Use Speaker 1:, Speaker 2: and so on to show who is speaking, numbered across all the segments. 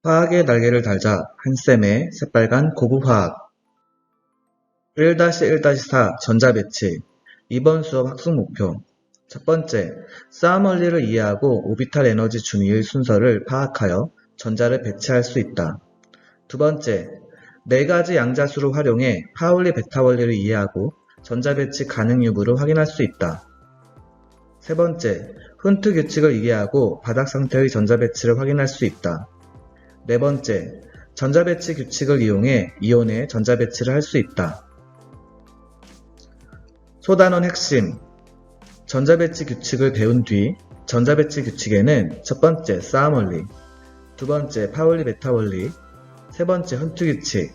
Speaker 1: 화학의 날개를 달자 한쌤의 새빨간 고급화학 1-1-4 전자배치 이번 수업 학습 목표 첫 번째, 싸움 원리를 이해하고 오비탈 에너지 준위의 순서를 파악하여 전자를 배치할 수 있다. 두 번째, 네 가지 양자수를 활용해 파울리 베타 원리를 이해하고 전자 배치 가능 여부를 확인할 수 있다. 세 번째, 훈트 규칙을 이해하고 바닥 상태의 전자 배치를 확인할 수 있다. 네 번째, 전자 배치 규칙을 이용해 이온의 전자 배치를 할 수 있다. 소단원 핵심 전자 배치 규칙을 배운 뒤 전자 배치 규칙에는 첫 번째 싸움 원리, 두 번째 파울리 베타 원리, 세 번째 훈트 규칙,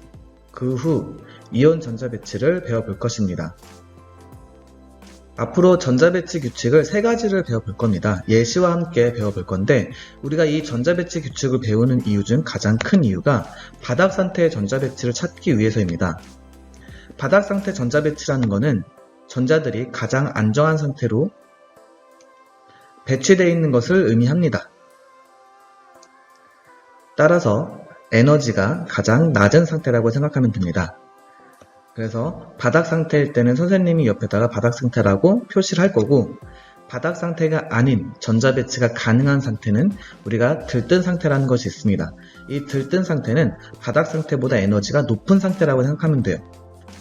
Speaker 1: 그 후 이온 전자 배치를 배워볼 것입니다. 앞으로 전자 배치 규칙을 세 가지를 배워볼 겁니다. 예시와 함께 배워볼 건데 우리가 이 전자 배치 규칙을 배우는 이유 중 가장 큰 이유가 바닥 상태의 전자 배치를 찾기 위해서입니다. 바닥 상태 전자 배치라는 것은 전자들이 가장 안정한 상태로 배치되어 있는 것을 의미합니다. 따라서 에너지가 가장 낮은 상태라고 생각하면 됩니다. 그래서 바닥 상태일 때는 선생님이 옆에다가 바닥 상태라고 표시를 할 거고 바닥 상태가 아닌 전자 배치가 가능한 상태는 우리가 들뜬 상태라는 것이 있습니다. 이 들뜬 상태는 바닥 상태보다 에너지가 높은 상태라고 생각하면 돼요.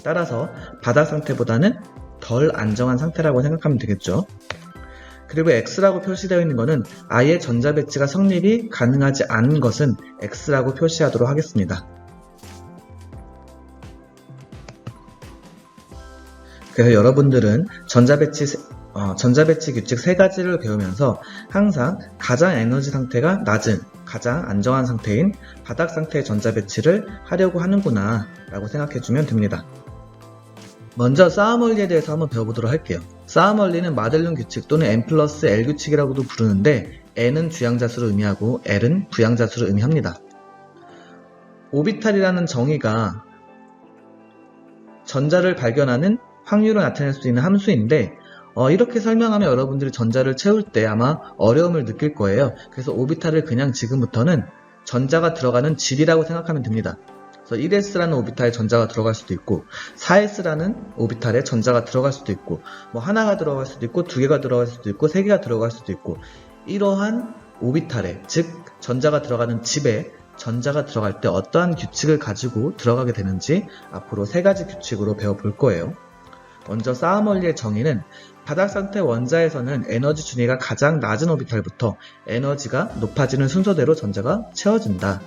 Speaker 1: 따라서 바닥 상태보다는 덜 안정한 상태라고 생각하면 되겠죠. 그리고 X라고 표시되어 있는 것은 아예 전자 배치가 성립이 가능하지 않은 것은 X라고 표시하도록 하겠습니다. 그래서 여러분들은 전자 배치 규칙 세 가지를 배우면서 항상 가장 에너지 상태가 낮은, 가장 안정한 상태인 바닥 상태의 전자 배치를 하려고 하는구나 라고 생각해주면 됩니다. 먼저 싸움 원리에 대해서 한번 배워보도록 할게요. 싸움 원리는 마델룬 규칙 또는 N 플러스 L 규칙이라고도 부르는데 N은 주양자수를 의미하고 L은 부양자수를 의미합니다. 오비탈이라는 정의가 전자를 발견하는 확률을 나타낼 수 있는 함수인데 이렇게 설명하면 여러분들이 전자를 채울 때 아마 어려움을 느낄 거예요. 그래서 오비탈을 그냥 지금부터는 전자가 들어가는 질이라고 생각하면 됩니다. 그래서 1s라는 오비탈에 전자가 들어갈 수도 있고 4s라는 오비탈에 전자가 들어갈 수도 있고 하나가 들어갈 수도 있고 두 개가 들어갈 수도 있고 세 개가 들어갈 수도 있고 이러한 오비탈에 즉 전자가 들어가는 집에 전자가 들어갈 때 어떠한 규칙을 가지고 들어가게 되는지 앞으로 세 가지 규칙으로 배워볼 거예요. 먼저 싸움 원리의 정의는 바닥 상태 원자에서는 에너지 준위가 가장 낮은 오비탈부터 에너지가 높아지는 순서대로 전자가 채워진다.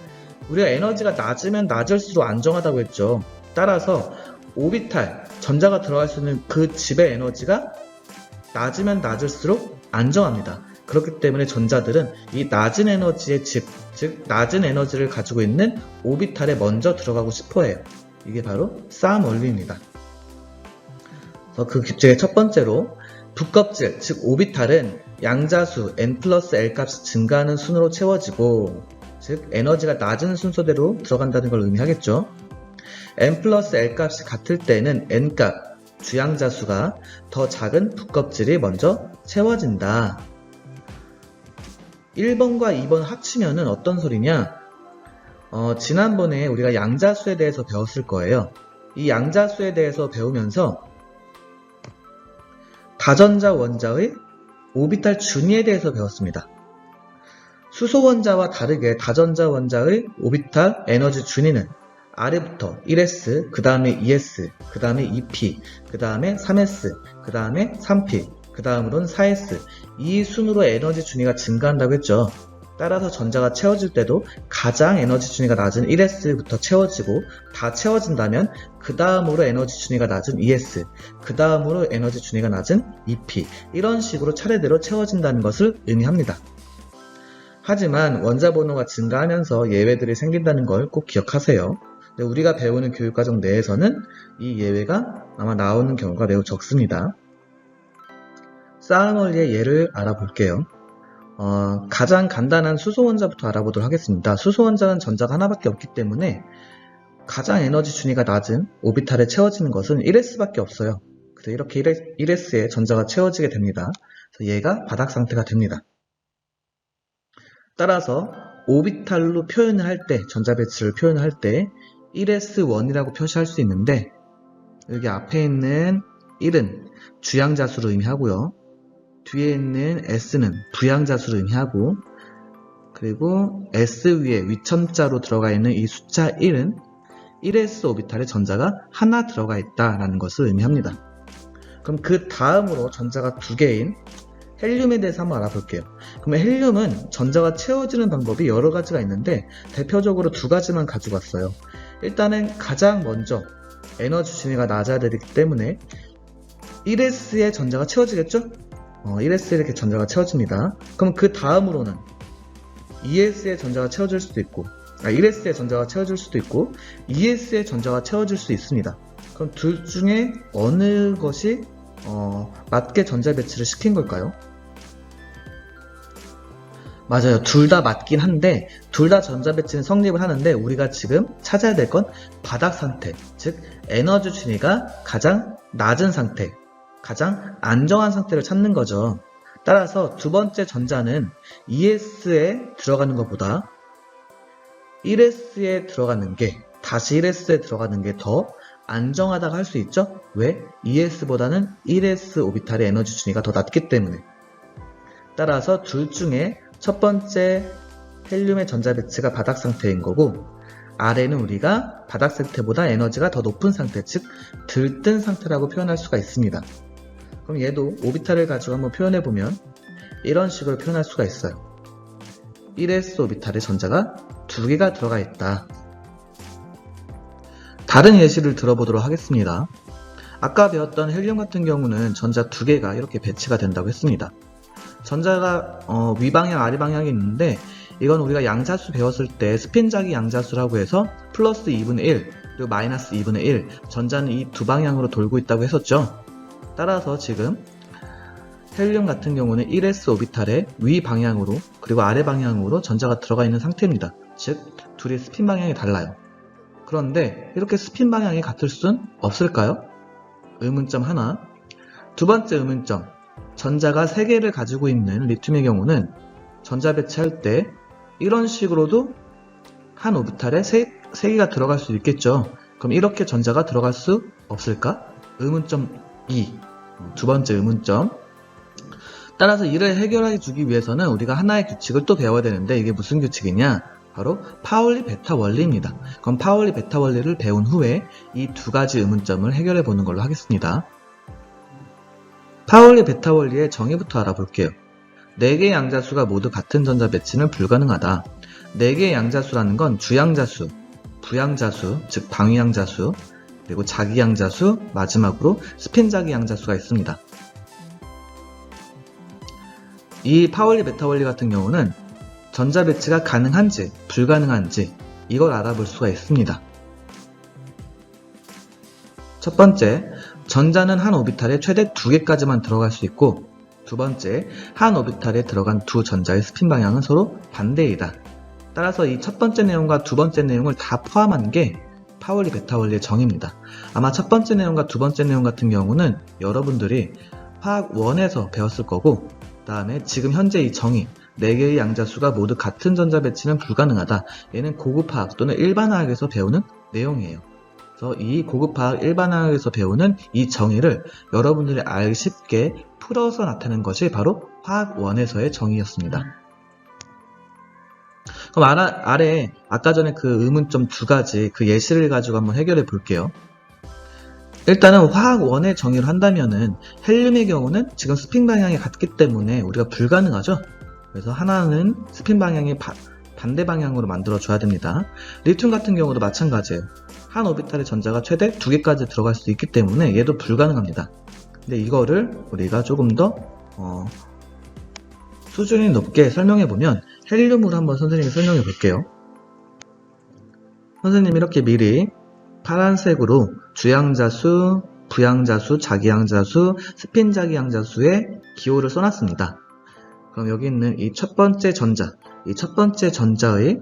Speaker 1: 우리가 에너지가 낮으면 낮을수록 안정하다고 했죠. 따라서 오비탈, 전자가 들어갈 수 있는 그 집의 에너지가 낮으면 낮을수록 안정합니다. 그렇기 때문에 전자들은 이 낮은 에너지의 집, 즉 낮은 에너지를 가지고 있는 오비탈에 먼저 들어가고 싶어 해요. 이게 바로 싸움 원리입니다. 그 규칙의 첫 번째로 붓껍질, 즉 오비탈은 양자수 n 플러스 l 값이 증가하는 순으로 채워지고 즉 에너지가 낮은 순서대로 들어간다는 걸 의미하겠죠. n 플러스 l 값이 같을 때는 n 값, 주양자수가 더 작은 붓껍질이 먼저 채워진다. 1번과 2번 합치면은 어떤 소리냐? 지난번에 우리가 양자수에 대해서 배웠을 거예요. 이 양자수에 대해서 배우면서 다전자 원자의 오비탈 준위에 대해서 배웠습니다. 수소 원자와 다르게 다전자 원자의 오비탈 에너지 준위는 아래부터 1s, 그 다음에 2s, 그 다음에 2p, 그 다음에 3s, 그 다음에 3p, 그 다음으로는 4s 이 순으로 에너지 준위가 증가한다고 했죠. 따라서 전자가 채워질 때도 가장 에너지 준위가 낮은 1s부터 채워지고 다 채워진다면 그 다음으로 에너지 준위가 낮은 2s, 그 다음으로 에너지 준위가 낮은 2p 이런 식으로 차례대로 채워진다는 것을 의미합니다. 하지만 원자 번호가 증가하면서 예외들이 생긴다는 걸 꼭 기억하세요. 근데 우리가 배우는 교육과정 내에서는 이 예외가 아마 나오는 경우가 매우 적습니다. 싸움 원리의 예를 알아볼게요. 가장 간단한 수소 원자부터 알아보도록 하겠습니다. 수소 원자는 전자가 하나밖에 없기 때문에 가장 에너지 준위가 낮은 오비탈에 채워지는 것은 1s밖에 없어요. 그래서 이렇게 1s에 전자가 채워지게 됩니다. 그래서 얘가 바닥 상태가 됩니다. 따라서 오비탈로 표현을 할 때, 전자 배치를 표현할 때 1s1이라고 표시할 수 있는데, 여기 앞에 있는 1은 주양자수를 의미하고요. 뒤에 있는 s는 부양자수를 의미하고, 그리고 s 위에 위첨자로 들어가 있는 이 숫자 1은 1s 오비탈에 전자가 하나 들어가 있다라는 것을 의미합니다. 그럼 그 다음으로 전자가 두 개인 헬륨에 대해서 한번 알아볼게요. 그럼 헬륨은 전자가 채워지는 방법이 여러 가지가 있는데 대표적으로 두 가지만 가지고 왔어요. 일단은 가장 먼저 에너지 진위가 낮아야 되기 때문에 1s의 전자가 채워지겠죠? 1s에 이렇게 전자가 채워집니다. 그럼 그 다음으로는 2s의 전자가 채워질 수도 있고 1s의 전자가 채워질 수도 있고 2s의 전자가 채워질 수 있습니다. 그럼 둘 중에 어느 것이 맞게 전자 배치를 시킨 걸까요? 맞아요. 둘 다 맞긴 한데 둘 다 전자 배치는 성립을 하는데 우리가 지금 찾아야 될 건 바닥 상태, 즉 에너지 진위가 가장 낮은 상태, 가장 안정한 상태를 찾는 거죠. 따라서 두 번째 전자는 2s에 들어가는 것보다 1s에 들어가는 게 다시 1s에 들어가는 게 더 안정하다고 할 수 있죠? 왜? 2s보다는 1s 오비탈의 에너지 진위가 더 낮기 때문에. 따라서 둘 중에 첫 번째 헬륨의 전자 배치가 바닥 상태인 거고 아래는 우리가 바닥 상태보다 에너지가 더 높은 상태, 즉 들뜬 상태라고 표현할 수가 있습니다. 그럼 얘도 오비탈을 가지고 한번 표현해보면 이런 식으로 표현할 수가 있어요. 1s 오비탈에 전자가 두 개가 들어가 있다. 다른 예시를 들어보도록 하겠습니다. 아까 배웠던 헬륨 같은 경우는 전자 두 개가 이렇게 배치가 된다고 했습니다. 전자가 위방향, 아래방향이 있는데 이건 우리가 양자수 배웠을 때 스핀자기 양자수라고 해서 플러스 2분의 1 그리고 마이너스 2분의 1 전자는 이 두 방향으로 돌고 있다고 했었죠. 따라서 지금 헬륨 같은 경우는 1s 오비탈의 위 방향으로 그리고 아래 방향으로 전자가 들어가 있는 상태입니다. 즉 둘이 스핀 방향이 달라요. 그런데 이렇게 스핀 방향이 같을 순 없을까요? 의문점 하나. 두 번째 의문점, 전자가 3개를 가지고 있는 리튬의 경우는 전자 배치할 때 이런 식으로도 한 오비탈에 3개가 들어갈 수 있겠죠. 그럼 이렇게 전자가 들어갈 수 없을까? 의문점 2. 두 번째 의문점. 따라서 이를 해결해 주기 위해서는 우리가 하나의 규칙을 또 배워야 되는데 이게 무슨 규칙이냐? 바로 파울리 베타 원리입니다. 그럼 파울리 베타 원리를 배운 후에 이 두 가지 의문점을 해결해 보는 걸로 하겠습니다. 파울리 베타 원리의 정의부터 알아볼게요. 4개의 양자수가 모두 같은 전자 배치는 불가능하다. 4개의 양자수라는 건 주양자수, 부양자수, 즉 방위양자수, 그리고 자기양자수, 마지막으로 스핀자기 양자수가 있습니다. 이 파울리 베타 원리 같은 경우는 전자 배치가 가능한지 불가능한지 이걸 알아볼 수가 있습니다. 첫 번째, 전자는 한 오비탈에 최대 2개까지만 들어갈 수 있고 두 번째, 한 오비탈에 들어간 두 전자의 스핀 방향은 서로 반대이다. 따라서 이 첫 번째 내용과 두 번째 내용을 다 포함한 게 파울리 베타 원리의 정의입니다. 아마 첫 번째 내용과 두 번째 내용 같은 경우는 여러분들이 화학 1에서 배웠을 거고 그 다음에 지금 현재 이 정의 4개의 양자수가 모두 같은 전자 배치는 불가능하다. 얘는 고급화학 또는 일반화학에서 배우는 내용이에요. 그래서 이 고급화학 일반화학에서 배우는 이 정의를 여러분들이 알기 쉽게 풀어서 나타낸 것이 바로 화학 1에서의 정의였습니다. 그럼 아래 아까 전에 그 의문점 두 가지 그 예시를 가지고 한번 해결해 볼게요. 일단은 화학 1의 정의를 한다면은 헬륨의 경우는 지금 스핀 방향이 같기 때문에 우리가 불가능하죠. 그래서 하나는 스핀 방향이 반대 방향으로 만들어 줘야 됩니다. 리튬 같은 경우도 마찬가지예요. 한 오비탈의 전자가 최대 2개까지 들어갈 수 있기 때문에 얘도 불가능합니다. 근데 이거를 우리가 조금 더 수준이 높게 설명해 보면 헬륨으로 한번 선생님이 설명해 볼게요. 선생님이 이렇게 미리 파란색으로 주양자수, 부양자수, 자기양자수, 스핀자기양자수의 기호를 써놨습니다. 그럼 여기 있는 이 첫 번째 전자, 이 첫 번째 전자의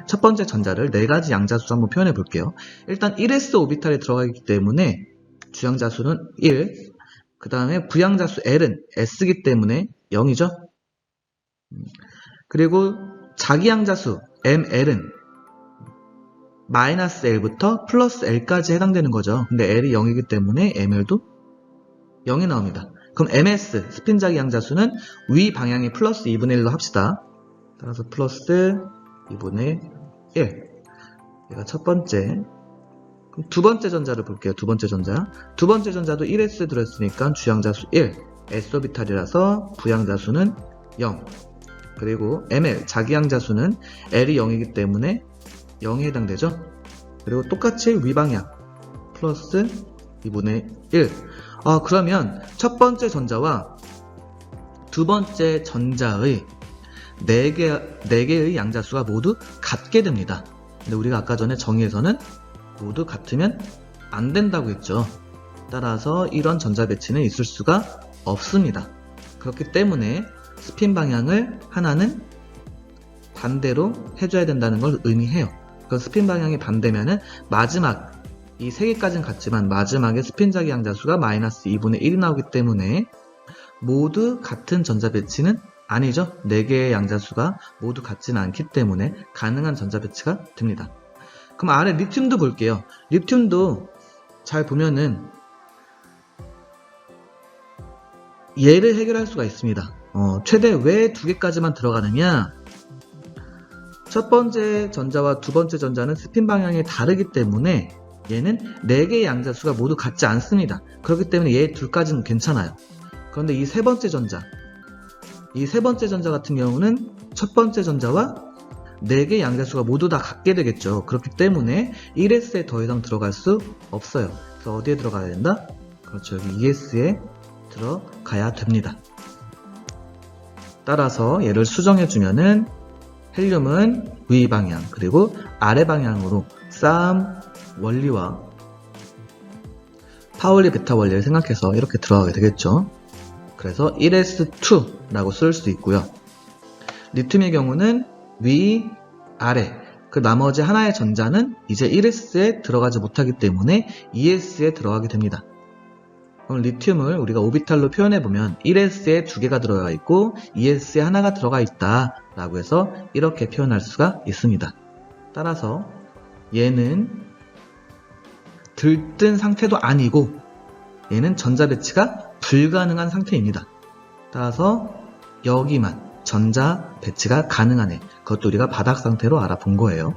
Speaker 1: 첫 번째 전자를 4가지 양자수로 한번 표현해 볼게요. 일단 1s 오비탈에 들어가 있기 때문에 주양자수는 1, 그 다음에 부양자수 L은 S이기 때문에 0이죠. 그리고 자기양자수 ml은 마이너스 L부터 플러스 L까지 해당되는 거죠. 근데 L이 0이기 때문에 ml도 0이 나옵니다. 그럼 ms, 스핀 자기양자수는 위 방향이 플러스 2분의 1로 합시다. 따라서 플러스 2분의 1. 얘가 첫 번째. 그럼 두 번째 전자를 볼게요. 두 번째 전자. 두 번째 전자도 1s 들어있으니까 주양자수 1. s오비탈이라서 부양자수는 0. 그리고 ml, 자기양자수는 L이 0이기 때문에 0에 해당되죠. 그리고 똑같이 위방향 플러스 2분의 1. 그러면 첫 번째 전자와 두 번째 전자의 4개의 양자수가 모두 같게 됩니다. 근데 우리가 아까 전에 정의에서는 모두 같으면 안 된다고 했죠. 따라서 이런 전자 배치는 있을 수가 없습니다. 그렇기 때문에 스핀 방향을 하나는 반대로 해줘야 된다는 걸 의미해요. 그 스핀 방향이 반대면은 마지막 이 3개까지는 같지만 마지막에 스핀 자기양자수가 마이너스 2분의 1이 나오기 때문에 모두 같은 전자 배치는 아니죠. 4개의 양자수가 모두 같지는 않기 때문에 가능한 전자 배치가 됩니다. 그럼 아래 리튬도 볼게요. 리튬도 잘 보면은 얘를 해결할 수가 있습니다. 최대 왜 2개까지만 들어가느냐? 첫 번째 전자와 두 번째 전자는 스핀 방향이 다르기 때문에 얘는 4개의 양자수가 모두 같지 않습니다. 그렇기 때문에 얘 둘까지는 괜찮아요. 그런데 이 세 번째 전자 같은 경우는 첫 번째 전자와 4개의 양자수가 모두 다 같게 되겠죠. 그렇기 때문에 1s에 더 이상 들어갈 수 없어요. 그래서 어디에 들어가야 된다? 그렇죠. 여기 2s에 들어가야 됩니다. 따라서 얘를 수정해주면은 헬륨은 위 방향 그리고 아래 방향으로 싸움 원리와 파울리 베타 원리를 생각해서 이렇게 들어가게 되겠죠. 그래서 1s2라고 쓸 수 있고요. 리튬의 경우는 위, 아래, 그 나머지 하나의 전자는 이제 1s에 들어가지 못하기 때문에 2s에 들어가게 됩니다. 그럼 리튬을 우리가 오비탈로 표현해보면 1s에 2개가 들어가 있고 2s에 하나가 들어가 있다 라고 해서 이렇게 표현할 수가 있습니다. 따라서 얘는 들뜬 상태도 아니고 얘는 전자 배치가 불가능한 상태입니다. 따라서 여기만 전자 배치가 가능하네. 그것도 우리가 바닥 상태로 알아본 거예요.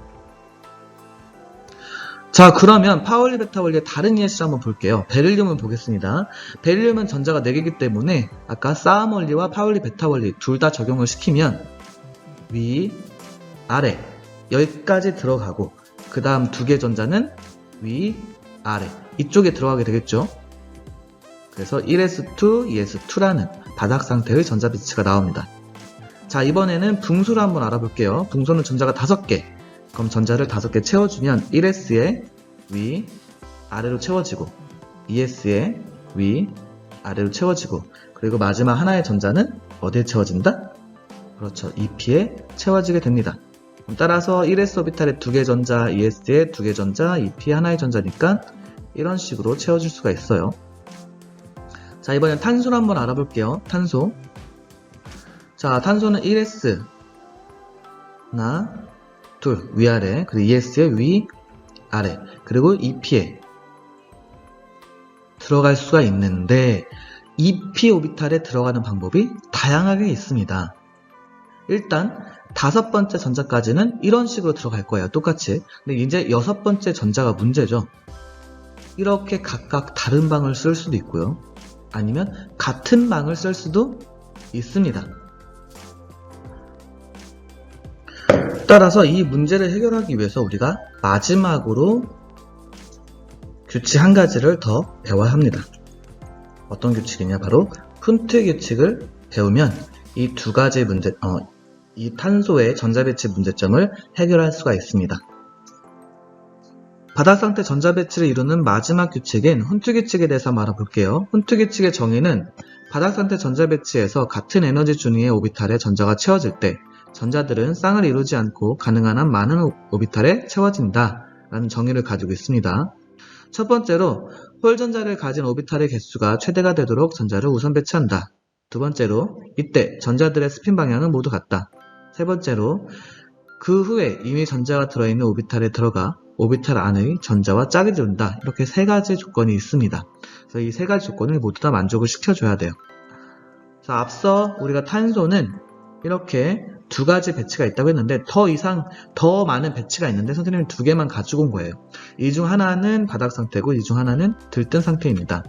Speaker 1: 자, 그러면 파울리 베타 원리의 다른 예시를 한번 볼게요. 베릴륨을 보겠습니다. 베릴륨은 전자가 4개이기 때문에 아까 싸움 원리와 파울리 베타 원리 둘 다 적용을 시키면 위, 아래 여기까지 들어가고 그 다음 2개 전자는 위, 아래 이쪽에 들어가게 되겠죠. 그래서 1s2, 2s2라는 바닥 상태의 전자 배치가 나옵니다. 자, 이번에는 붕소를 한번 알아볼게요. 붕소는 전자가 5개. 그럼 전자를 5개 채워주면 1s에 위, 아래로 채워지고 2s에 위, 아래로 채워지고 그리고 마지막 하나의 전자는 어디에 채워진다? 그렇죠. 2p에 채워지게 됩니다. 따라서 1s 오비탈에 2개 전자, 2s에 2개 전자, 2p에 하나의 전자니까 이런 식으로 채워질 수가 있어요. 자, 이번엔 탄소를 한번 알아볼게요. 탄소. 자, 탄소는 1s 하나, 둘, 위아래, 그리고 2s의 위, 아래, 그리고 2p에 들어갈 수가 있는데 2p 오비탈에 들어가는 방법이 다양하게 있습니다. 일단 5번째 전자까지는 이런 식으로 들어갈 거예요. 똑같이. 근데 이제 6번째 전자가 문제죠. 이렇게 각각 다른 방을 쓸 수도 있고요. 아니면 같은 방을 쓸 수도 있습니다. 따라서 이 문제를 해결하기 위해서 우리가 마지막으로 규칙 한 가지를 더 배워야 합니다. 어떤 규칙이냐? 바로 훈트 규칙을 배우면 이 두 가지 문제, 이 탄소의 전자배치 문제점을 해결할 수가 있습니다. 바닥 상태 전자배치를 이루는 마지막 규칙인 훈트 규칙에 대해서 한번 알아볼게요. 훈트 규칙의 정의는 바닥 상태 전자배치에서 같은 에너지 준위의 오비탈에 전자가 채워질 때 전자들은 쌍을 이루지 않고 가능한 한 많은 오비탈에 채워진다 라는 정의를 가지고 있습니다. 첫 번째로 홀 전자를 가진 오비탈의 개수가 최대가 되도록 전자를 우선 배치한다. 두 번째로 이때 전자들의 스핀 방향은 모두 같다. 세 번째로 그 후에 이미 전자가 들어있는 오비탈에 들어가 오비탈 안의 전자와 짝이 이룬다. 이렇게 세 가지 조건이 있습니다. 그래서 이 세 가지 조건을 모두 다 만족을 시켜줘야 돼요. 자, 앞서 우리가 탄소는 이렇게 두 가지 배치가 있다고 했는데 더 많은 배치가 있는데 선생님이 두 개만 가지고 온 거예요. 이 중 하나는 바닥 상태고 이 중 하나는 들뜬 상태입니다.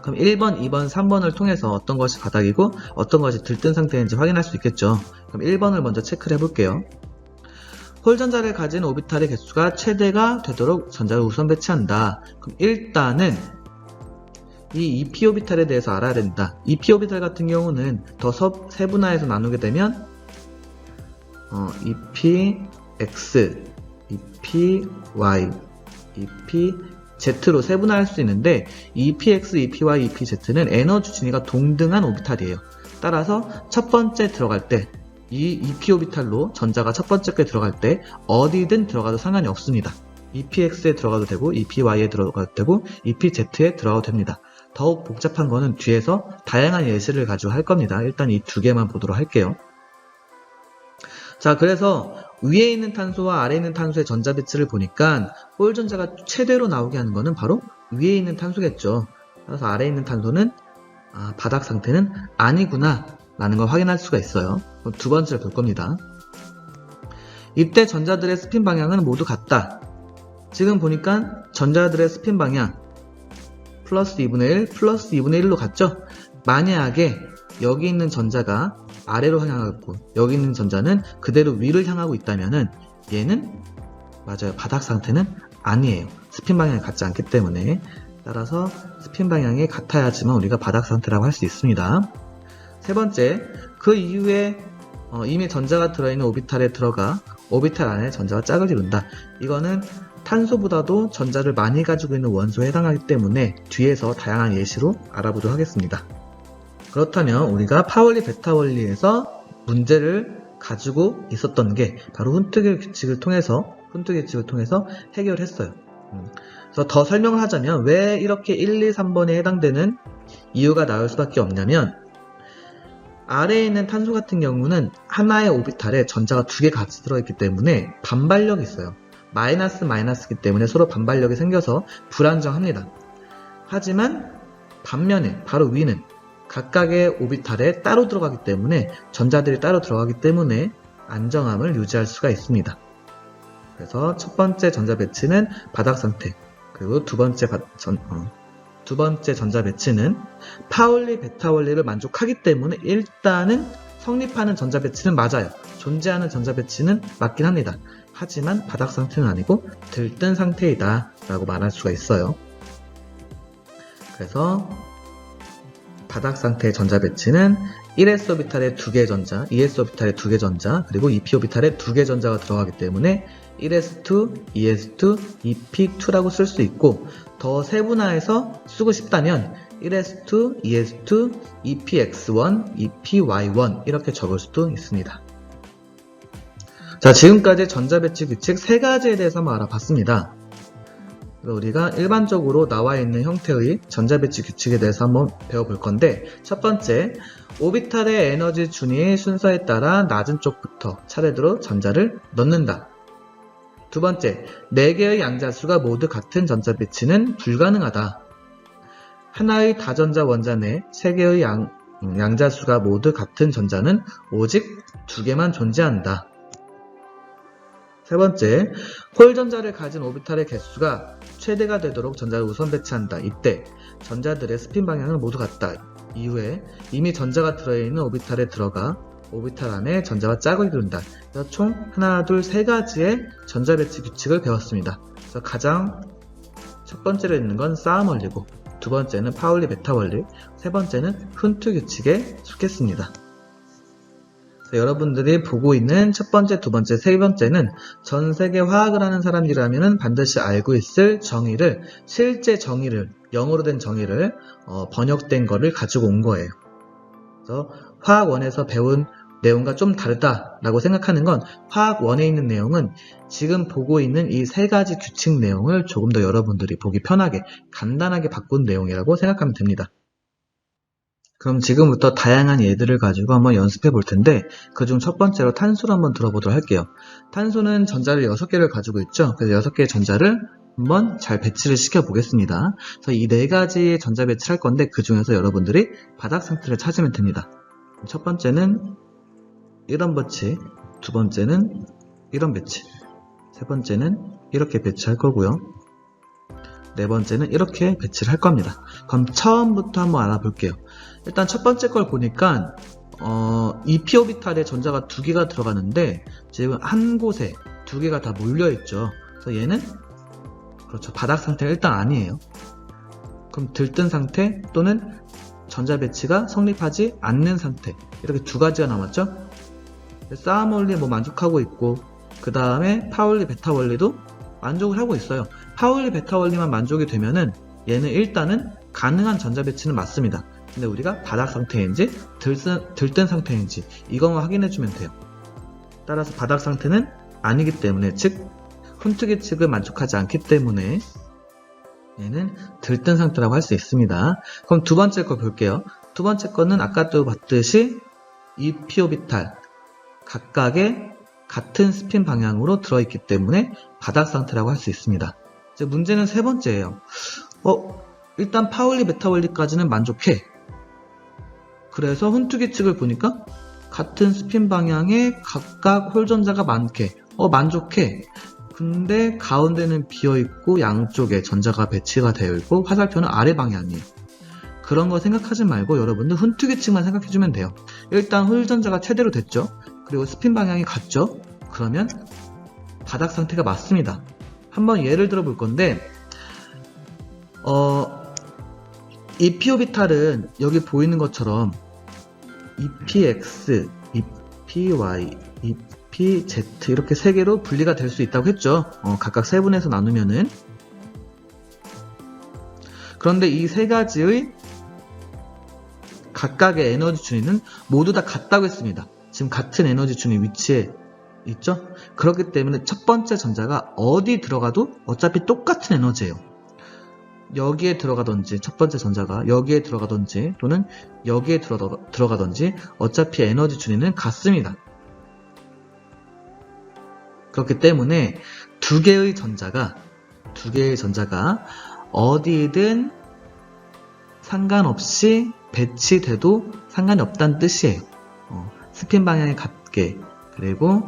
Speaker 1: 그럼 1번, 2번, 3번을 통해서 어떤 것이 바닥이고 어떤 것이 들뜬 상태인지 확인할 수 있겠죠. 그럼 1번을 먼저 체크를 해볼게요. 홀전자를 가진 오비탈의 개수가 최대가 되도록 전자를 우선 배치한다. 그럼 일단은 이 EP 오비탈에 대해서 알아야 된다. EP 오비탈 같은 경우는 더 세분화해서 나누게 되면 EPX, EPY, EPZ로 세분화할 수 있는데 EPX, EPY, EPZ는 에너지 준위가 동등한 오비탈이에요. 따라서 첫 번째 들어갈 때 이 EP 오비탈로 전자가 첫 번째 게 들어갈 때 어디든 들어가도 상관이 없습니다. EPX에 들어가도 되고 EPY에 들어가도 되고 EPZ에 들어가도 됩니다. 더욱 복잡한 거는 뒤에서 다양한 예시를 가지고 할 겁니다. 일단 이 두 개만 보도록 할게요. 자, 그래서 위에 있는 탄소와 아래에 있는 탄소의 전자 배치를 보니까 홀전자가 최대로 나오게 하는 거는 바로 위에 있는 탄소겠죠. 따라서 아래에 있는 탄소는 바닥 상태는 아니구나 라는 걸 확인할 수가 있어요. 두 번째를 볼 겁니다. 이때 전자들의 스핀 방향은 모두 같다. 지금 보니까 전자들의 스핀 방향 플러스 2분의 1, 플러스 2분의 1로 갔죠? 만약에 여기 있는 전자가 아래로 향하고 여기 있는 전자는 그대로 위를 향하고 있다면은 얘는 맞아요. 바닥 상태는 아니에요. 스핀 방향이 같지 않기 때문에. 따라서 스핀 방향이 같아야지만 우리가 바닥 상태라고 할 수 있습니다. 세 번째, 그 이후에 이미 전자가 들어있는 오비탈에 들어가 오비탈 안에 전자와 짝을 이룬다. 이거는 탄소보다도 전자를 많이 가지고 있는 원소에 해당하기 때문에 뒤에서 다양한 예시로 알아보도록 하겠습니다. 그렇다면 우리가 파울리 베타원리에서 문제를 가지고 있었던 게 바로 훈트기 규칙을 통해서 해결했어요. 그래서 더 설명을 하자면 왜 이렇게 1, 2, 3번에 해당되는 이유가 나올 수밖에 없냐면 아래에 있는 탄소 같은 경우는 하나의 오비탈에 전자가 두 개 같이 들어있기 때문에 반발력이 있어요. 마이너스이기 때문에 서로 반발력이 생겨서 불안정합니다. 하지만 반면에 바로 위는 각각의 오비탈에 따로 들어가기 때문에 전자들이 따로 들어가기 때문에 안정함을 유지할 수가 있습니다. 그래서 첫 번째 전자 배치는 바닥 상태, 그리고 두 번째 전자 배치는 파울리 베타 원리를 만족하기 때문에 일단은 성립하는 전자 배치는 맞아요. 존재하는 전자 배치는 맞긴 합니다. 하지만 바닥 상태는 아니고 들뜬 상태이다 라고 말할 수가 있어요. 그래서 바닥 상태의 전자 배치는 1s 오비탈에 2개 전자, 2s 오비탈에 2개 전자, 그리고 2p 오비탈에 2개 전자가 들어가기 때문에 1s2, 2s2, 2p2라고 쓸 수 있고 더 세분화해서 쓰고 싶다면 1s2, 2s2, 2px1, 2py1 이렇게 적을 수도 있습니다. 자, 지금까지 전자 배치 규칙 세 가지에 대해서 한번 알아봤습니다. 우리가 일반적으로 나와 있는 형태의 전자 배치 규칙에 대해서 한번 배워볼 건데 첫 번째, 오비탈의 에너지 준위의 순서에 따라 낮은 쪽부터 차례대로 전자를 넣는다. 두 번째, 4개의 양자수가 모두 같은 전자 배치는 불가능하다. 하나의 다전자 원자 내 3개의 양자수가 모두 같은 전자는 오직 2개만 존재한다. 세 번째, 홀전자를 가진 오비탈의 개수가 최대가 되도록 전자를 우선 배치한다. 이때 전자들의 스핀 방향은 모두 같다. 이후에 이미 전자가 들어있는 오비탈에 들어가 오비탈 안에 전자와 짝을 이룬다. 그래서 총 하나, 둘, 세 가지의 전자 배치 규칙을 배웠습니다. 그래서 가장 첫 번째로 있는 건 싸움 원리고, 두 번째는 파울리 베타 원리, 세 번째는 훈트 규칙에 속했습니다. 여러분들이 보고 있는 첫 번째, 두 번째, 세 번째는 전 세계 화학을 하는 사람이라면 반드시 알고 있을 정의를, 실제 정의를, 영어로 된 정의를 번역된 거를 가지고 온 거예요. 그래서 화학원에서 배운 내용과 좀 다르다라고 생각하는 건 화학원에 있는 내용은 지금 보고 있는 이 세 가지 규칙 내용을 조금 더 여러분들이 보기 편하게 간단하게 바꾼 내용이라고 생각하면 됩니다. 그럼 지금부터 다양한 예들을 가지고 한번 연습해 볼 텐데 그중 첫 번째로 탄소를 한번 들어보도록 할게요. 탄소는 전자를 6개를 가지고 있죠. 그래서 6개의 전자를 한번 잘 배치를 시켜 보겠습니다. 그래서 이 4가지의 전자 배치를 할 건데 그 중에서 여러분들이 바닥 상태를 찾으면 됩니다. 첫 번째는 이런 배치, 두 번째는 이런 배치, 세 번째는 이렇게 배치할 거고요. 네 번째는 이렇게 배치를 할 겁니다. 그럼 처음부터 한번 알아볼게요. 일단 첫 번째 걸 보니까 이 p 오비탈에 전자가 2개가 들어가는데 지금 한 곳에 2개가 다 몰려있죠. 그래서 얘는 그렇죠. 바닥 상태가 일단 아니에요. 그럼 들뜬 상태 또는 전자 배치가 성립하지 않는 상태, 이렇게 2가지가 남았죠. 싸움 원리 만족하고 있고, 그 다음에 파울리 베타 원리도 만족을 하고 있어요. 파울리 베타 원리만 만족이 되면은 얘는 일단은 가능한 전자 배치는 맞습니다. 근데 우리가 바닥 상태인지 들뜬 상태인지 이것만 확인해주면 돼요. 따라서 바닥 상태는 아니기 때문에, 즉 훈트기 측을 만족하지 않기 때문에 얘는 들뜬 상태라고 할 수 있습니다. 그럼 두 번째 거 볼게요. 두 번째 거는 아까도 봤듯이 이 p 오비탈 각각의 같은 스핀 방향으로 들어있기 때문에 바닥 상태라고 할 수 있습니다. 이제 문제는 세 번째예요. 일단 파울리 베타 원리까지는 만족해. 그래서 훈트기 측을 보니까 같은 스핀 방향에 각각 홀전자가 많게 만족해. 근데 가운데는 비어있고 양쪽에 전자가 배치가 되어 있고 화살표는 아래 방향이에요. 그런 거 생각하지 말고 여러분들 훈트기 측만 생각해주면 돼요. 일단 홀전자가 최대로 됐죠. 그리고 스핀 방향이 같죠. 그러면 바닥 상태가 맞습니다. 한번 예를 들어 볼 건데 이 p 오비탈은 여기 보이는 것처럼 EPX, EPY, EPZ 이렇게 3개로 분리가 될 수 있다고 했죠. 각각 세분해서 나누면은. 그런데 이 3가지의 각각의 에너지 준위는 모두 다 같다고 했습니다. 지금 같은 에너지 준위 위치에 있죠? 그렇기 때문에 첫 번째 전자가 어디 들어가도 어차피 똑같은 에너지예요. 여기에 들어가든지, 첫 번째 전자가 여기에 들어가든지 또는 여기에 들어가든지 어차피 에너지 준위는 같습니다. 그렇기 때문에 두 개의 전자가 어디든 상관없이 배치돼도 상관이 없다는 뜻이에요. 스핀 방향이 같게, 그리고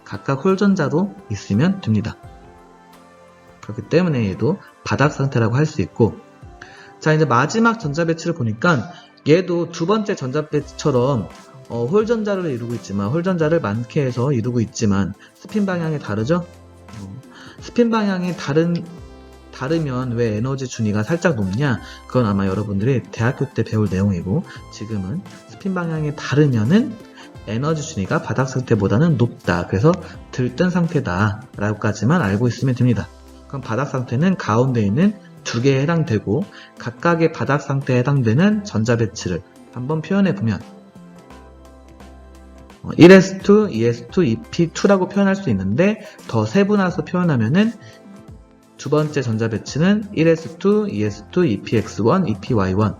Speaker 1: 각각 홀전자도 있으면 됩니다. 그렇기 때문에 얘도 바닥 상태라고 할 수 있고, 자, 이제 마지막 전자 배치를 보니까 얘도 두 번째 전자 배치처럼 홀전자를 이루고 있지만, 홀전자를 많게 해서 이루고 있지만 스핀 방향이 다르죠? 스핀 방향이 다르면 왜 에너지 준위가 살짝 높냐? 그건 아마 여러분들이 대학교 때 배울 내용이고, 지금은 스핀 방향이 다르면은 에너지 준위가 바닥 상태보다는 높다. 그래서 들뜬 상태다 라고까지만 알고 있으면 됩니다. 그럼 바닥 상태는 가운데 있는 2개에 해당되고, 각각의 바닥 상태에 해당되는 전자 배치를 한번 표현해 보면 1s2, 2s2, EP2라고 표현할 수 있는데, 더 세분화해서 표현하면은 두 번째 전자 배치는 1s2, 2s2, EPX1, EPY1.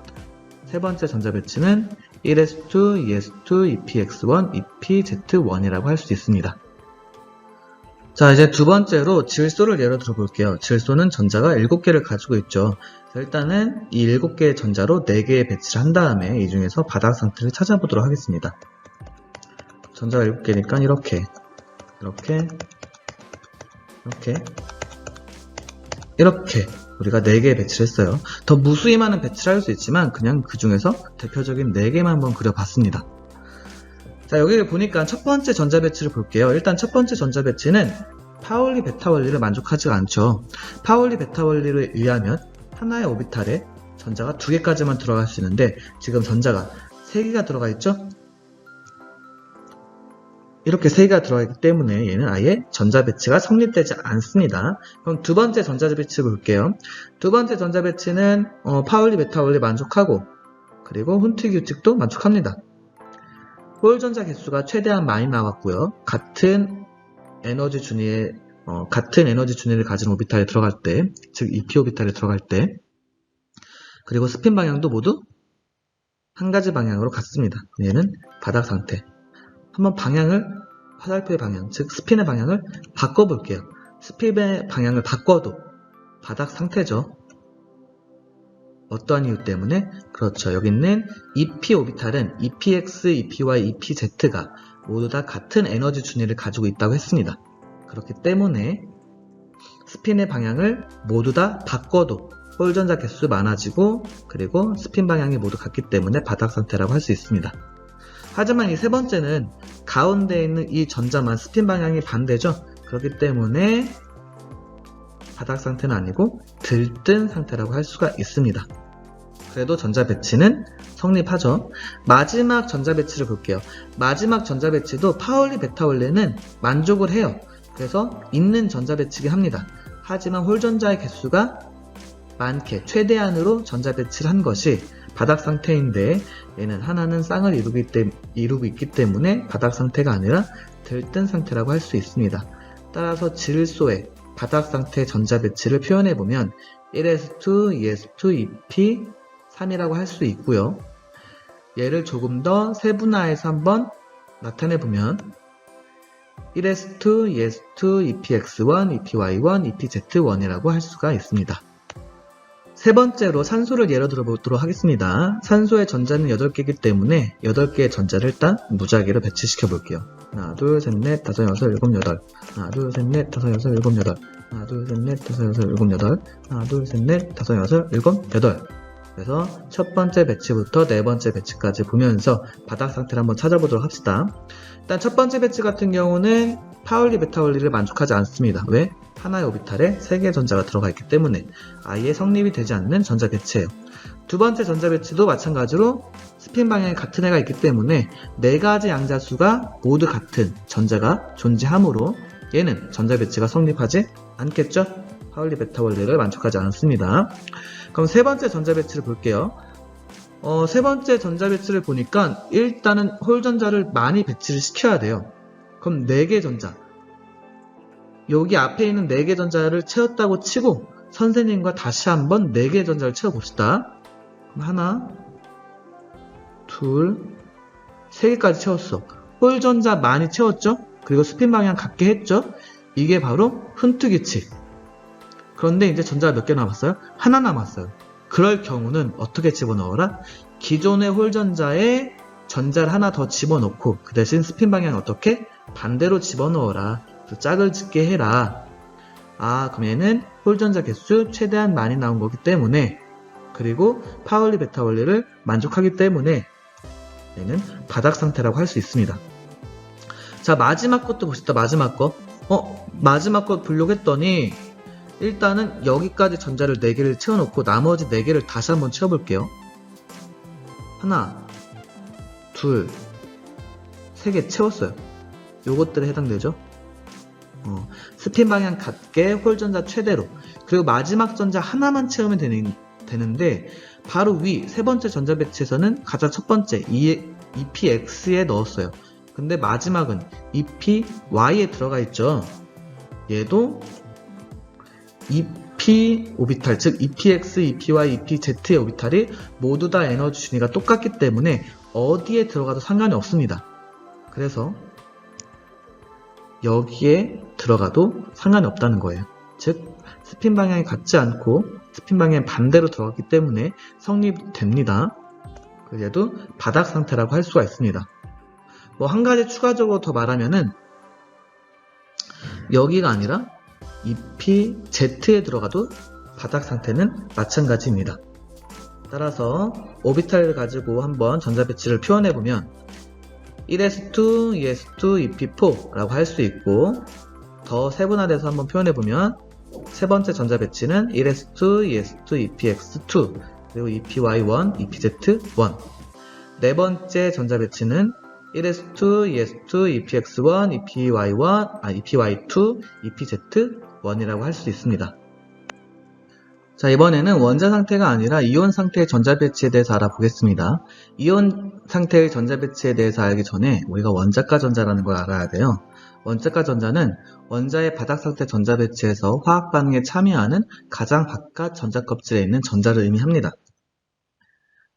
Speaker 1: 세 번째 전자 배치는 1s2, 2s2, EPX1, EPZ1이라고 할 수 있습니다. 자, 이제 두 번째로 질소를 예로 들어 볼게요. 질소는 전자가 7개를 가지고 있죠. 일단은 이 7개의 전자로 4개의 배치를 한 다음에 이 중에서 바닥 상태를 찾아보도록 하겠습니다. 전자가 7개니까 이렇게 우리가 4개의 배치를 했어요. 더 무수히 많은 배치를 할 수 있지만 그냥 그 중에서 대표적인 4개만 한번 그려봤습니다. 자, 여기 보니까 첫 번째 전자 배치를 볼게요. 일단 첫 번째 전자 배치는 파울리 베타 원리를 만족하지 않죠. 파울리 베타 원리를 의하면 하나의 오비탈에 전자가 2개까지만 들어갈 수 있는데, 지금 전자가 3개가 들어가 있죠? 이렇게 3개가 들어가 있기 때문에 얘는 아예 전자 배치가 성립되지 않습니다. 그럼 두 번째 전자 배치 볼게요. 두 번째 전자 배치는 파울리 베타 원리 만족하고, 그리고 훈트기 규칙도 만족합니다. 홀전자 개수가 최대한 많이 나왔고요. 같은 에너지 준위를 가진 오비탈에 들어갈 때, 즉 EP 오비탈에 들어갈 때, 그리고 스핀 방향도 모두 한 가지 방향으로 갔습니다. 얘는 바닥 상태. 한번 방향을, 화살표의 방향, 즉 스핀의 방향을 바꿔볼게요. 스핀의 방향을 바꿔도 바닥 상태죠. 어떠한 이유 때문에? 그렇죠. 여기 있는 EP 오비탈은 EPX, EPY, EPZ가 모두 다 같은 에너지 준위를 가지고 있다고 했습니다. 그렇기 때문에 스핀의 방향을 모두 다 바꿔도 홀전자 개수 많아지고, 그리고 스핀 방향이 모두 같기 때문에 바닥 상태라고 할 수 있습니다. 하지만 이 세 번째는 가운데에 있는 이 전자만 스핀 방향이 반대죠. 그렇기 때문에 바닥 상태는 아니고 들뜬 상태라고 할 수가 있습니다. 그래도 전자 배치는 성립하죠. 마지막 전자 배치를 볼게요. 마지막 전자 배치도 파울리 베타 원리는 만족을 해요. 그래서 있는 전자 배치긴 합니다. 하지만 홀전자의 개수가 많게 최대한으로 전자 배치를 한 것이 바닥 상태인데, 얘는 하나는 쌍을 이루고 있기 때문에 바닥 상태가 아니라 들뜬 상태라고 할 수 있습니다. 따라서 질소의 바닥 상태 전자 배치를 표현해보면 1s2, 2s2, EP 3이라고 할 수 있고요. 얘를 조금 더 세분화해서 한번 나타내보면 1s2, 2s2, EPX1, EPY1, EPZ1이라고 할 수가 있습니다. 세 번째로 산소를 예로 들어보도록 하겠습니다. 산소의 전자는 8개이기 때문에 8개의 전자를 일단 무작위로 배치시켜 볼게요. 하나, 둘, 셋, 넷, 다섯, 여섯, 일곱, 여덟. 하나, 둘, 셋, 넷, 다섯, 여섯, 일곱, 여덟. 하나, 둘, 셋, 넷, 다섯, 여섯, 일곱, 여덟. 하나, 둘, 셋, 넷, 다섯, 여섯, 일곱, 여덟. 그래서 첫 번째 배치부터 네 번째 배치까지 보면서 바닥 상태를 한번 찾아보도록 합시다. 일단 첫 번째 배치 같은 경우는 파울리 베타 원리를 만족하지 않습니다. 왜? 하나의 오비탈에 3개의 전자가 들어가 있기 때문에 아예 성립이 되지 않는 전자 배치예요. 두 번째 전자 배치도 마찬가지로 스핀 방향이 같은 애가 있기 때문에 4가지 양자수가 모두 같은 전자가 존재하므로 얘는 전자 배치가 성립하지 않겠죠? 파울리 베타 원리를 만족하지 않습니다. 그럼 세 번째 전자 배치를 볼게요. 세 번째 전자 배치를 보니까 일단은 홀전자를 많이 배치를 시켜야 돼요. 그럼 4개 전자, 여기 앞에 있는 4개 전자를 채웠다고 치고 선생님과 다시 한번 4개 전자를 채워봅시다. 그럼 하나, 둘, 3개까지 채웠어. 홀전자 많이 채웠죠? 그리고 스핀 방향 같게 했죠? 이게 바로 훈트규칙. 그런데 이제 전자가 몇 개 남았어요? 하나 남았어요. 그럴 경우는 어떻게 집어넣어라? 기존의 홀전자에 전자를 하나 더 집어넣고 그 대신 스핀 방향 어떻게? 반대로 집어넣어라. 짝을 짓게 해라. 그럼 얘는 홀전자 개수 최대한 많이 나온 거기 때문에, 그리고 파울리 베타 원리를 만족하기 때문에 얘는 바닥 상태라고 할 수 있습니다. 자, 마지막 것도 봅시다. 마지막 거. 마지막 거 보려고 했더니 일단은 여기까지 전자를 4개를 채워놓고 나머지 4개를 다시 한번 채워볼게요. 하나, 둘, 3개 채웠어요. 요것들에 해당되죠? 스핀 방향 같게 홀전자 최대로, 그리고 마지막 전자 하나만 채우면 되는데 바로 위 세 번째 전자 배치에서는 가장 첫 번째 EPX에 넣었어요. 근데 마지막은 EPY에 들어가 있죠. 얘도 EP 오비탈, 즉 EPX, EPY, EPZ의 오비탈이 모두 다 에너지 준위가 똑같기 때문에 어디에 들어가도 상관이 없습니다. 그래서 여기에 들어가도 상관이 없다는 거예요. 즉 스핀 방향이 같지 않고 스핀 방향이 반대로 들어갔기 때문에 성립됩니다. 그래도 바닥 상태라고 할 수가 있습니다. 한 가지 추가적으로 더 말하면은 여기가 아니라 EPZ에 들어가도 바닥 상태는 마찬가지입니다. 따라서 오비탈을 가지고 한번 전자 배치를 표현해보면 1s2, 2s2, EP4라고 할 수 있고, 더 세분화돼서 한번 표현해보면 세 번째 전자 배치는 1s2, 2s2, EPX2, 그리고 EPY1, EPZ1. 네 번째 전자 배치는 1s2, 2s2, EPX1, EPY2, EPZ1이라고 할 수 있습니다. 자, 이번에는 원자 상태가 아니라 이온 상태의 전자 배치에 대해서 알아보겠습니다. 이온 상태의 전자 배치에 대해서 알기 전에 우리가 원자가 전자라는 걸 알아야 돼요. 원자가 전자는 원자의 바닥 상태 전자 배치에서 화학 반응에 참여하는 가장 바깥 전자 껍질에 있는 전자를 의미합니다.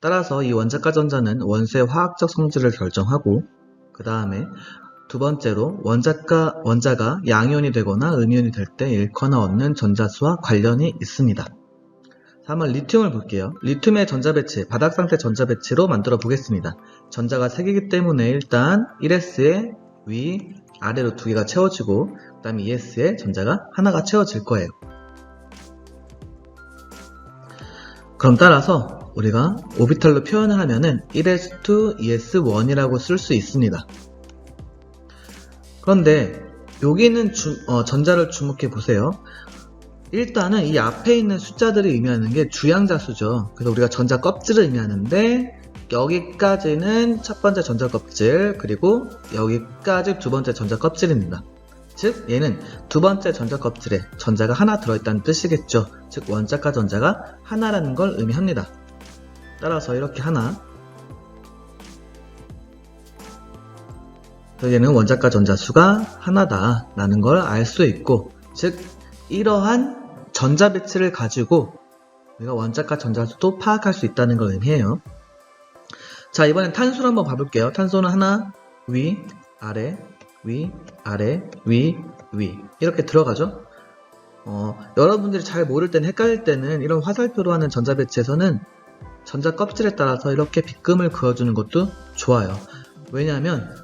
Speaker 1: 따라서 이 원자과 전자는 원소의 화학적 성질을 결정하고, 그 다음에 두 번째로 원자가 양이온이 되거나 음이온이 될 때 잃거나 얻는 전자수와 관련이 있습니다. 한번 리튬을 볼게요. 리튬의 전자배치, 바닥상태 전자배치로 만들어 보겠습니다. 전자가 3개이기 때문에 일단 1s에 위, 아래로 2개가 채워지고, 그 다음에 2s에 전자가 하나가 채워질 거예요. 그럼 따라서 우리가 오비탈로 표현을 하면은 1s2, 2s1이라고 쓸 수 있습니다. 그런데 여기는 전자를 주목해 보세요. 일단은 이 앞에 있는 숫자들이 의미하는 게 주양자수죠. 그래서 우리가 전자 껍질을 의미하는데, 여기까지는 첫 번째 전자 껍질, 그리고 여기까지 두 번째 전자 껍질입니다. 즉 얘는 두 번째 전자 껍질에 전자가 하나 들어있다는 뜻이겠죠. 즉 원자과 전자가 하나라는 걸 의미합니다. 따라서 이렇게 하나, 얘는 원자과 전자수가 하나다 라는 걸 알 수 있고, 즉 이러한 전자 배치를 가지고 우리가 원자과 전자수도 파악할 수 있다는 걸 의미해요. 자, 이번엔 탄소를 한번 봐볼게요. 탄소는 하나, 위, 아래, 위, 아래, 위, 위 이렇게 들어가죠. 여러분들이 잘 모를 때는, 헷갈릴 때는 이런 화살표로 하는 전자 배치에서는 전자 껍질에 따라서 이렇게 빗금을 그어주는 것도 좋아요. 왜냐하면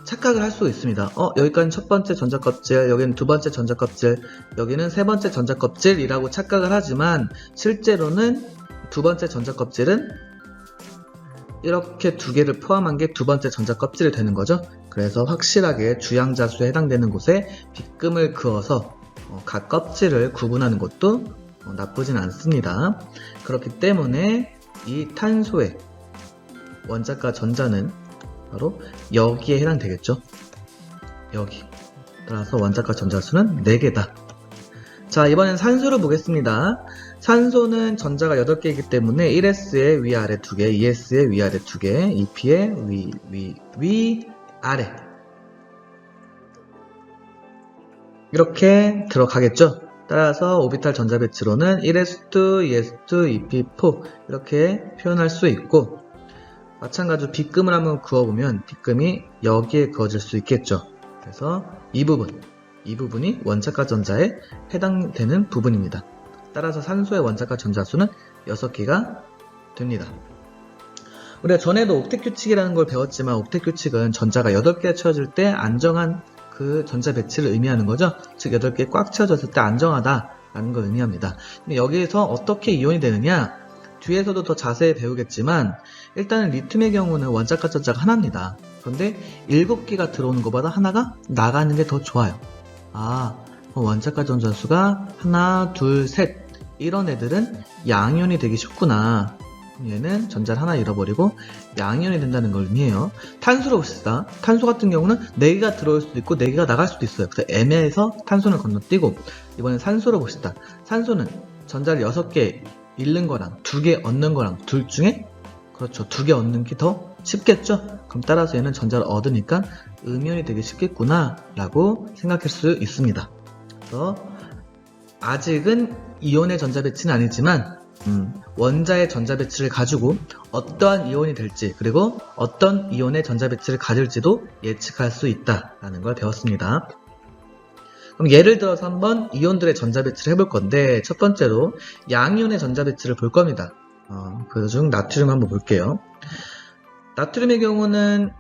Speaker 1: 착각을 할 수 있습니다. 여기까지는 첫 번째 전자 껍질, 여기는 두 번째 전자 껍질, 여기는 세 번째 전자 껍질이라고 착각을 하지만, 실제로는 두 번째 전자 껍질은 이렇게 두 개를 포함한 게 두 번째 전자 껍질이 되는 거죠. 그래서 확실하게 주양자수에 해당되는 곳에 빗금을 그어서 각 껍질을 구분하는 것도 나쁘진 않습니다. 그렇기 때문에 이 탄소의 원자과 전자는 바로 여기에 해당되겠죠. 여기. 따라서 원자과 전자수는 4개다. 자, 이번엔 산소를 보겠습니다. 산소는 전자가 8개이기 때문에 1s에 위아래 2개, 2s에 위아래 2개, 2p에 위아래 이렇게 들어가겠죠. 따라서 오비탈 전자 배치로는 1s2, 2s2, 2p4 이렇게 표현할 수 있고, 마찬가지로 빗금을 한번 그어보면 빗금이 여기에 그어질 수 있겠죠. 그래서 이 부분이 원자과 전자에 해당되는 부분입니다. 따라서 산소의 원자과 전자수는 6개가 됩니다. 우리가 전에도 옥텟 규칙이라는 걸 배웠지만, 옥텟 규칙은 전자가 8개가 채워질 때 안정한 그 전자 배치를 의미하는 거죠. 즉 8개 꽉 채워졌을 때 안정하다라는 걸 의미합니다. 근데 여기에서 어떻게 이온이 되느냐, 뒤에서도 더 자세히 배우겠지만, 일단은 리튬의 경우는 원자과 전자가 하나입니다. 그런데 7개가 들어오는 것보다 하나가 나가는 게 더 좋아요. 원자과 전자수가 하나, 둘, 셋 이런 애들은 양이온이 되기 쉽구나. 얘는 전자를 하나 잃어버리고 양이온이 된다는 걸 의미해요. 탄소를 봅시다. 탄소 같은 경우는 4개가 들어올 수도 있고 4개가 나갈 수도 있어요. 그래서 애매해서 탄소는 건너뛰고, 이번엔 산소를 봅시다. 산소는 전자를 6개 잃는 거랑 2개 얻는 거랑 둘 중에, 그렇죠, 2개 얻는 게 더 쉽겠죠. 그럼 따라서 얘는 전자를 얻으니까 음이온이 되기 쉽겠구나 라고 생각할 수 있습니다. 그래서 아직은 이온의 전자 배치는 아니지만 원자의 전자 배치를 가지고 어떠한 이온이 될지, 그리고 어떤 이온의 전자 배치를 가질지도 예측할 수 있다라는 걸 배웠습니다. 그럼 예를 들어서 한번 이온들의 전자 배치를 해볼 건데, 첫 번째로 양이온의 전자 배치를 볼 겁니다. 그중 나트륨 한번 볼게요. 나트륨의 경우는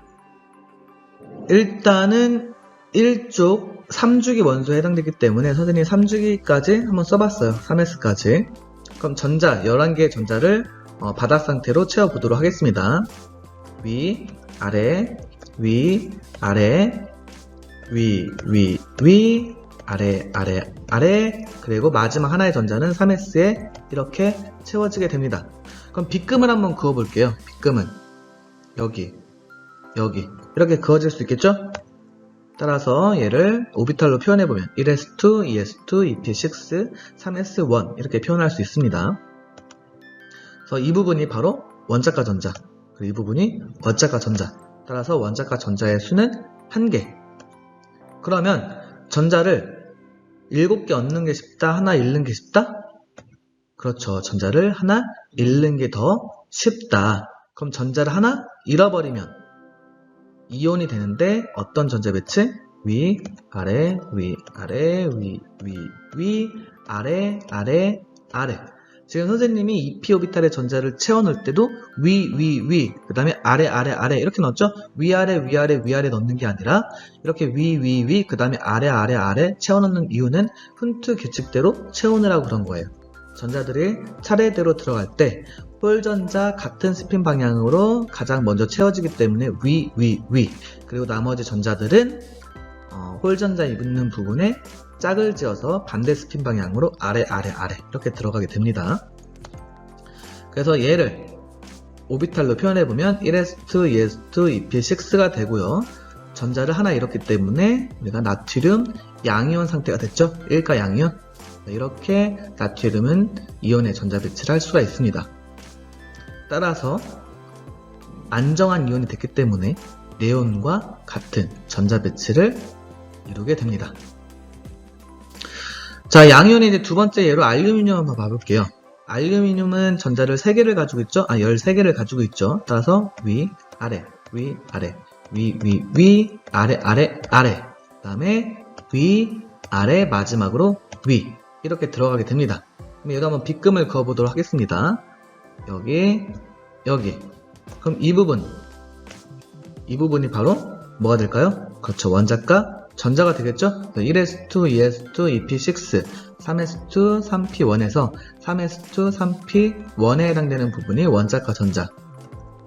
Speaker 1: 일단은 1족 3주기 원소에 해당되기 때문에 선생님이 3주기까지 한번 써봤어요. 3s까지. 그럼 전자 11개의 전자를 바닥 상태로 채워보도록 하겠습니다. 위, 아래, 위, 아래, 위, 아래, 아래, 아래, 그리고 마지막 하나의 전자는 3s에 이렇게 채워지게 됩니다. 그럼 빗금을 한번 그어볼게요. 빗금은 여기 이렇게 그어질 수 있겠죠? 따라서 얘를 오비탈로 표현해보면 1s2, 2s2, 2p6, 3s1 이렇게 표현할 수 있습니다. 그래서 이 부분이 바로 원자과 전자, 그리고 이 부분이 원자과 전자. 따라서 원자과 전자의 수는 1개. 그러면 전자를 7개 얻는 게 쉽다, 하나 잃는 게 쉽다? 그렇죠. 전자를 하나 잃는 게 더 쉽다. 그럼 전자를 하나 잃어버리면 이온이 되는데 어떤 전자 배치? 위, 아래, 위, 아래, 위, 아래, 아래, 아래. 지금 선생님이 EP 오비탈의 전자를 채워넣을 때도 위, 그 다음에 아래, 이렇게 넣었죠? 위아래, 위아래 넣는 게 아니라 이렇게 위, 그 다음에 아래 채워넣는 이유는 훈트 규칙대로 채우느라고 그런 거예요. 전자들이 차례대로 들어갈 때 홀전자 같은 스핀 방향으로 가장 먼저 채워지기 때문에 위, 그리고 나머지 전자들은 홀전자 있는 부분에 짝을 지어서 반대 스핀 방향으로 아래 이렇게 들어가게 됩니다. 그래서 얘를 오비탈로 표현해보면 1s2, 2s2, EP6가 되고요. 전자를 하나 잃었기 때문에 우리가 나트륨 양이온 상태가 됐죠. 1가 양이온. 이렇게 나트륨은 이온의 전자 배치를 할 수가 있습니다. 따라서 안정한 이온이 됐기 때문에 네온과 같은 전자 배치를 이루게 됩니다. 자, 양이온의 이제 두 번째 예로 알루미늄 한번 봐볼게요. 알루미늄은 전자를 3개를 가지고 있죠? 13개를 가지고 있죠. 따라서 위, 아래, 위, 아래, 위, 아래. 그 다음에 위, 아래, 마지막으로 위. 이렇게 들어가게 됩니다. 그럼 여기다 한번 빗금을 그어보도록 하겠습니다. 여기. 그럼 이 부분이 바로 뭐가 될까요? 그렇죠. 원자과 전자가 되겠죠? 1s2, 2s2, EP6, 3s2, 3p1에서 3s2, 3p1에 해당되는 부분이 원자과 전자,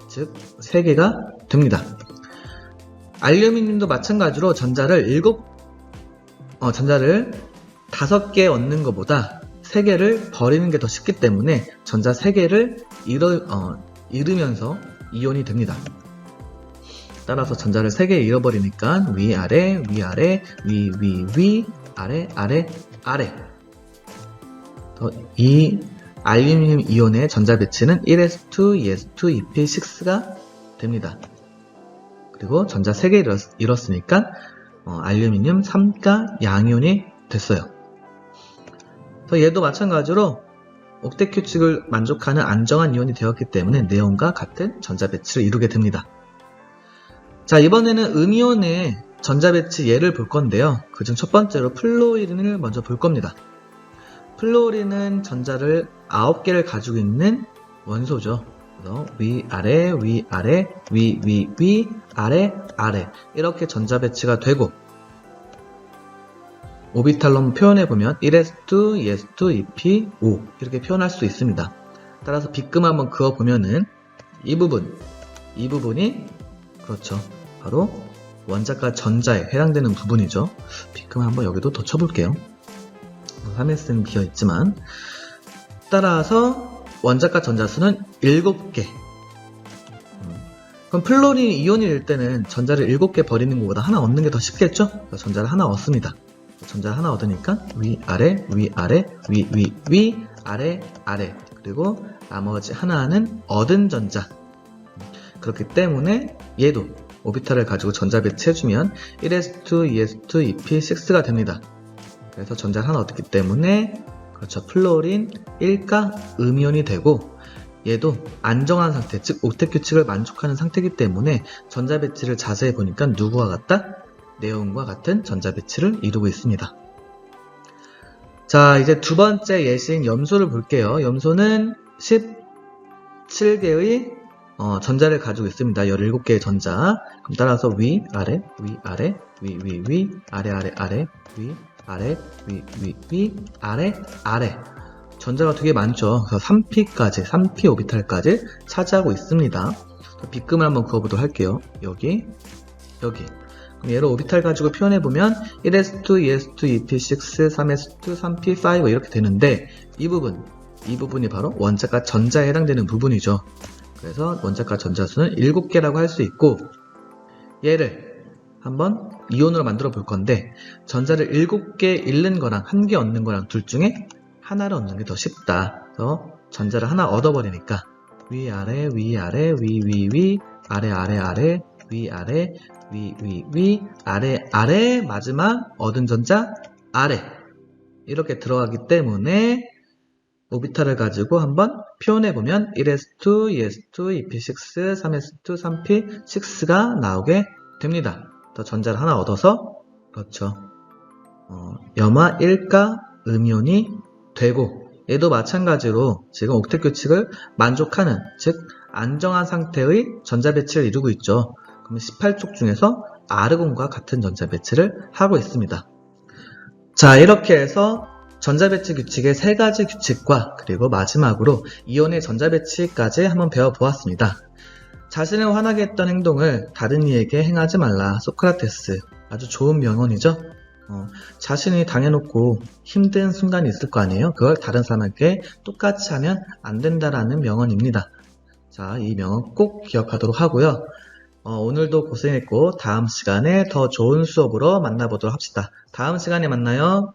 Speaker 1: 즉 3개가 됩니다. 알루미늄도 마찬가지로 전자를 5개 얻는 것보다 3개를 버리는 게 더 쉽기 때문에 전자 3개를 잃으면서 이온이 됩니다. 따라서 전자를 3개 잃어버리니까 위, 아래, 위, 아래. 이 알루미늄 이온의 전자 배치는 1s2, 2s2, EP6가 됩니다. 그리고 전자 3개 잃었으니까 알루미늄 3가 양이온이 됐어요. 그래서 얘도 마찬가지로 옥텟 규칙을 만족하는 안정한 이온이 되었기 때문에 네온과 같은 전자 배치를 이루게 됩니다. 자, 이번에는 음이온의 전자 배치 예를 볼 건데요. 그중 첫 번째로 플로린을 먼저 볼 겁니다. 플로린은 전자를 9개를 가지고 있는 원소죠. 그래서 위, 아래, 위, 아래 이렇게 전자 배치가 되고 오비탈로 표현해보면 1s2, 2s2, EP, 5 이렇게 표현할 수 있습니다. 따라서 빗금 한번 그어보면은 이 부분이 그렇죠. 바로 원자과 전자에 해당되는 부분이죠. 빗금 한번 여기도 더 쳐볼게요. 3s는 비어있지만 따라서 원자과 전자수는 7개. 그럼 플로린 이온이 될 때는 전자를 7개 버리는 것보다 하나 얻는 게 더 쉽겠죠? 전자를 하나 얻습니다. 전자를 하나 얻으니까 위, 아래, 아래. 그리고 나머지 하나는 얻은 전자. 그렇기 때문에 얘도 오비탈을 가지고 전자 배치해주면 1s2, 2s2, EP6가 됩니다. 그래서 전자를 하나 얻기 때문에 그렇죠. 플로린 1가 음이온이 되고 얘도 안정한 상태, 즉 옥텟 규칙을 만족하는 상태이기 때문에 전자 배치를 자세히 보니까 누구와 같다? 네온과 같은 전자 배치를 이루고 있습니다. 자, 이제 두 번째 예시인 염소를 볼게요. 염소는 17개의 전자를 가지고 있습니다. 17개의 전자. 그럼 따라서 위, 아래, 위, 아래, 위, 아래, 위, 아래, 위, 아래. 전자가 되게 많죠. 그래서 3p 오비탈까지 차지하고 있습니다. 빗금을 한번 그어보도록 할게요. 여기. 그럼 얘를 오비탈 가지고 표현해보면 1s2, 2s2, EP6, 3s2, 3p5 이렇게 되는데 이 부분이 바로 원자과 전자에 해당되는 부분이죠. 그래서 원자과 전자수는 7개라고 할 수 있고 얘를 한번 이온으로 만들어 볼 건데 전자를 7개 잃는 거랑 1개 얻는 거랑 둘 중에 하나를 얻는 게 더 쉽다. 그래서 전자를 하나 얻어버리니까 위, 아래, 위, 아래, 위, 아래, 위, 아래, 마지막 얻은 전자 아래 이렇게 들어가기 때문에 오비탈을 가지고 한번 표현해보면 1s2, 2s2, 2p6, 3s2, 3p6가 나오게 됩니다. 더 전자를 하나 얻어서 그렇죠. 염화 1가 음이온이 되고 얘도 마찬가지로 지금 옥텟 규칙을 만족하는 즉 안정한 상태의 전자 배치를 이루고 있죠. 그럼 18쪽 중에서 아르곤과 같은 전자 배치를 하고 있습니다. 자, 이렇게 해서 전자 배치 규칙의 3가지 규칙과 그리고 마지막으로 이온의 전자 배치까지 한번 배워보았습니다. 자신을 화나게 했던 행동을 다른 이에게 행하지 말라. 소크라테스. 아주 좋은 명언이죠. 자신이 당해놓고 힘든 순간이 있을 거 아니에요? 그걸 다른 사람에게 똑같이 하면 안 된다라는 명언입니다. 자, 이 명언 꼭 기억하도록 하고요. 오늘도 고생했고 다음 시간에 더 좋은 수업으로 만나보도록 합시다. 다음 시간에 만나요.